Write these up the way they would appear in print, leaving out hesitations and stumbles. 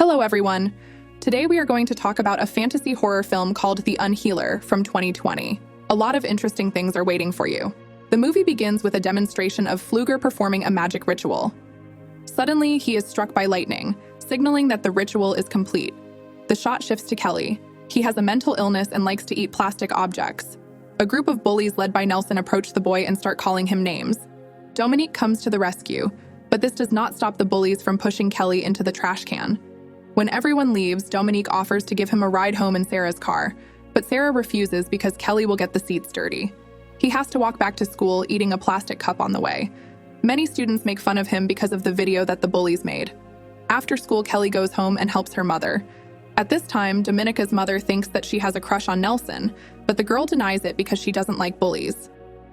Hello everyone! Today we are going to talk about a fantasy horror film called The Unhealer from 2020. A lot of interesting things are waiting for you. The movie begins with a demonstration of Flügger performing a magic ritual. Suddenly, he is struck by lightning, signaling that the ritual is complete. The shot shifts to Kelly. He has a mental illness and likes to eat plastic objects. A group of bullies led by Nelson approach the boy and start calling him names. Dominique comes to the rescue, but this does not stop the bullies from pushing Kelly into the trash can. When everyone leaves, Dominique offers to give him a ride home in Sarah's car, but Sarah refuses because Kelly will get the seats dirty. He has to walk back to school eating a plastic cup on the way. Many students make fun of him because of the video that the bullies made. After school, Kelly goes home and helps her mother. At this time, Dominica's mother thinks that she has a crush on Nelson, but the girl denies it because she doesn't like bullies.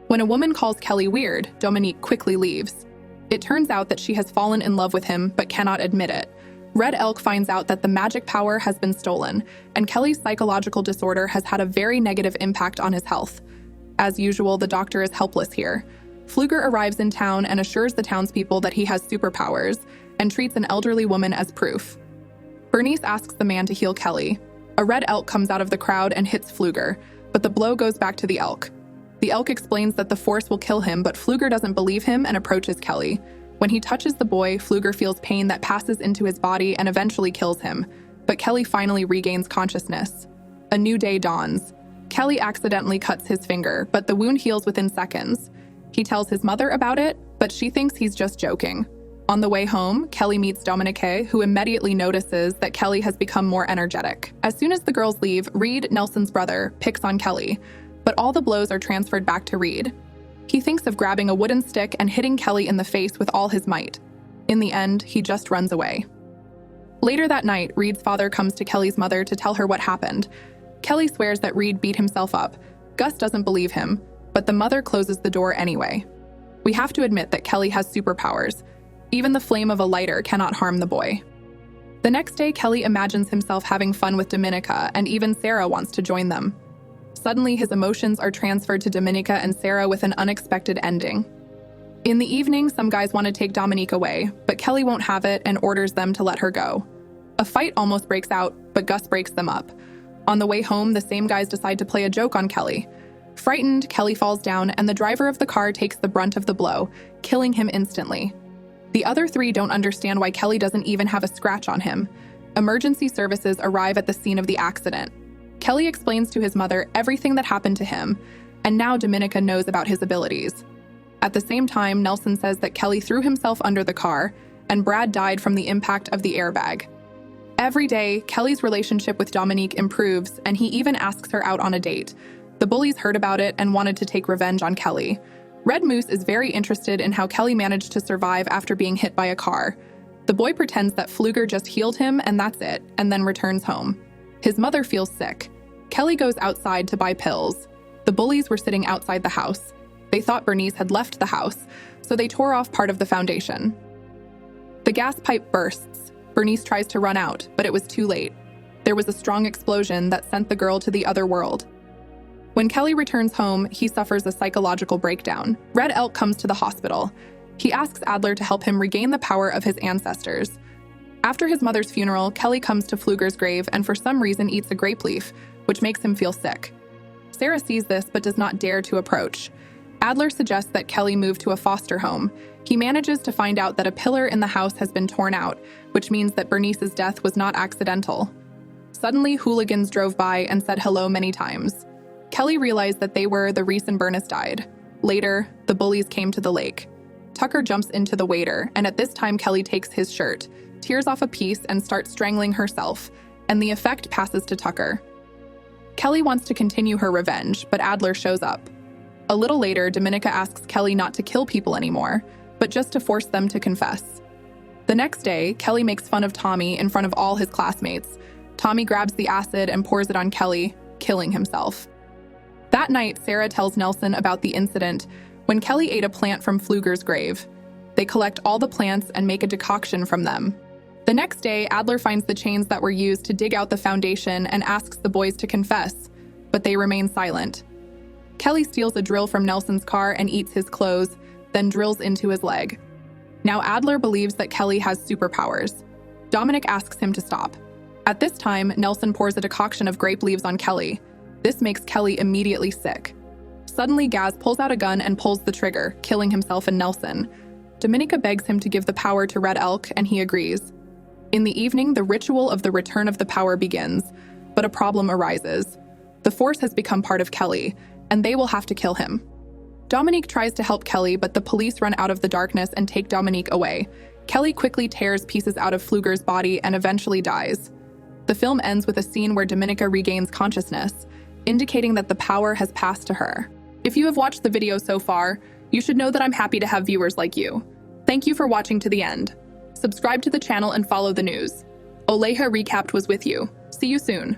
When a woman calls Kelly weird, Dominique quickly leaves. It turns out that she has fallen in love with him but cannot admit it. Red Elk finds out that the magic power has been stolen, and Kelly's psychological disorder has had a very negative impact on his health. As usual, the doctor is helpless here. Flügger arrives in town and assures the townspeople that he has superpowers, and treats an elderly woman as proof. Bernice asks the man to heal Kelly. A red elk comes out of the crowd and hits Flügger, but the blow goes back to the elk. The elk explains that the force will kill him, but Flügger doesn't believe him and approaches Kelly. When he touches the boy, Flügger feels pain that passes into his body and eventually kills him, but Kelly finally regains consciousness. A new day dawns. Kelly accidentally cuts his finger, but the wound heals within seconds. He tells his mother about it, but she thinks he's just joking. On the way home, Kelly meets Dominique, who immediately notices that Kelly has become more energetic. As soon as the girls leave, Reed, Nelson's brother, picks on Kelly, but all the blows are transferred back to Reed. He thinks of grabbing a wooden stick and hitting Kelly in the face with all his might. In the end, he just runs away. Later that night, Reed's father comes to Kelly's mother to tell her what happened. Kelly swears that Reed beat himself up. Gus doesn't believe him, but the mother closes the door anyway. We have to admit that Kelly has superpowers. Even the flame of a lighter cannot harm the boy. The next day, Kelly imagines himself having fun with Dominica, and even Sarah wants to join them. Suddenly, his emotions are transferred to Dominica and Sarah with an unexpected ending. In the evening, some guys want to take Dominique away, but Kelly won't have it and orders them to let her go. A fight almost breaks out, but Gus breaks them up. On the way home, the same guys decide to play a joke on Kelly. Frightened, Kelly falls down, and the driver of the car takes the brunt of the blow, killing him instantly. The other three don't understand why Kelly doesn't even have a scratch on him. Emergency services arrive at the scene of the accident. Kelly explains to his mother everything that happened to him, and now Dominica knows about his abilities. At the same time, Nelson says that Kelly threw himself under the car, and Brad died from the impact of the airbag. Every day, Kelly's relationship with Dominique improves, and he even asks her out on a date. The bullies heard about it and wanted to take revenge on Kelly. Red Moose is very interested in how Kelly managed to survive after being hit by a car. The boy pretends that Flügger just healed him and that's it, and then returns home. His mother feels sick. Kelly goes outside to buy pills. The bullies were sitting outside the house. They thought Bernice had left the house, so they tore off part of the foundation. The gas pipe bursts. Bernice tries to run out, but it was too late. There was a strong explosion that sent the girl to the other world. When Kelly returns home, he suffers a psychological breakdown. Red Elk comes to the hospital. He asks Adler to help him regain the power of his ancestors. After his mother's funeral, Kelly comes to Flügger's grave and for some reason eats a grape leaf, which makes him feel sick. Sarah sees this but does not dare to approach. Adler suggests that Kelly move to a foster home. He manages to find out that a pillar in the house has been torn out, which means that Bernice's death was not accidental. Suddenly, hooligans drove by and said hello many times. Kelly realized that they were the reason Bernice died. Later, the bullies came to the lake. Tucker jumps into the waiter, and at this time Kelly takes his shirt, tears off a piece, and starts strangling herself, and the effect passes to Tucker. Kelly wants to continue her revenge, but Adler shows up. A little later, Dominica asks Kelly not to kill people anymore, but just to force them to confess. The next day, Kelly makes fun of Tommy in front of all his classmates. Tommy grabs the acid and pours it on Kelly, killing himself. That night, Sarah tells Nelson about the incident when Kelly ate a plant from Flügger's grave. They collect all the plants and make a decoction from them. The next day, Adler finds the chains that were used to dig out the foundation and asks the boys to confess, but they remain silent. Kelly steals a drill from Nelson's car and eats his clothes, then drills into his leg. Now Adler believes that Kelly has superpowers. Dominic asks him to stop. At this time, Nelson pours a decoction of grape leaves on Kelly. This makes Kelly immediately sick. Suddenly, Gaz pulls out a gun and pulls the trigger, killing himself and Nelson. Dominica begs him to give the power to Red Elk, and he agrees. In the evening, the ritual of the return of the power begins, but a problem arises. The Force has become part of Kelly, and they will have to kill him. Dominique tries to help Kelly, but the police run out of the darkness and take Dominique away. Kelly quickly tears pieces out of Pfluger's body and eventually dies. The film ends with a scene where Dominica regains consciousness, indicating that the power has passed to her. If you have watched the video so far, you should know that I'm happy to have viewers like you. Thank you for watching to the end. Subscribe to the channel and follow the news. OLEJA Recapped was with you. See you soon.